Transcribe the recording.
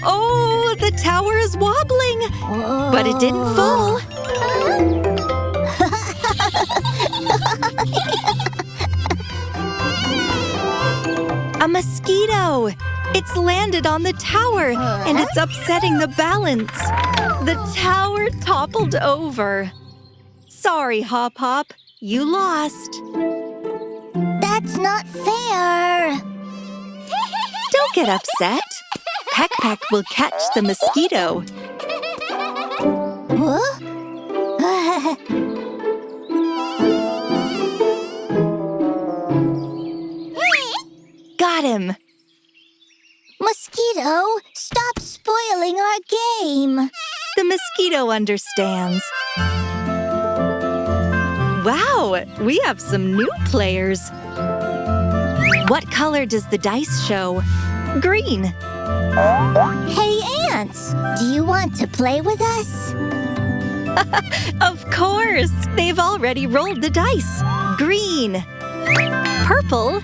Oh, the tower is wobbling, but it didn't fall. A mosquito! It's landed on the tower, and it's upsetting the balance. The tower toppled over. Sorry, Hop Hop. You lost. That's not fair. Don't get upset. Peck will catch the mosquito. Huh? Got him. Mosquito, stop spoiling our game. The mosquito understands. Wow, we have some new players. What color does the dice show? Green. Hey, ants, do you want to play with us? Of course! They've already rolled the dice. Green. Purple.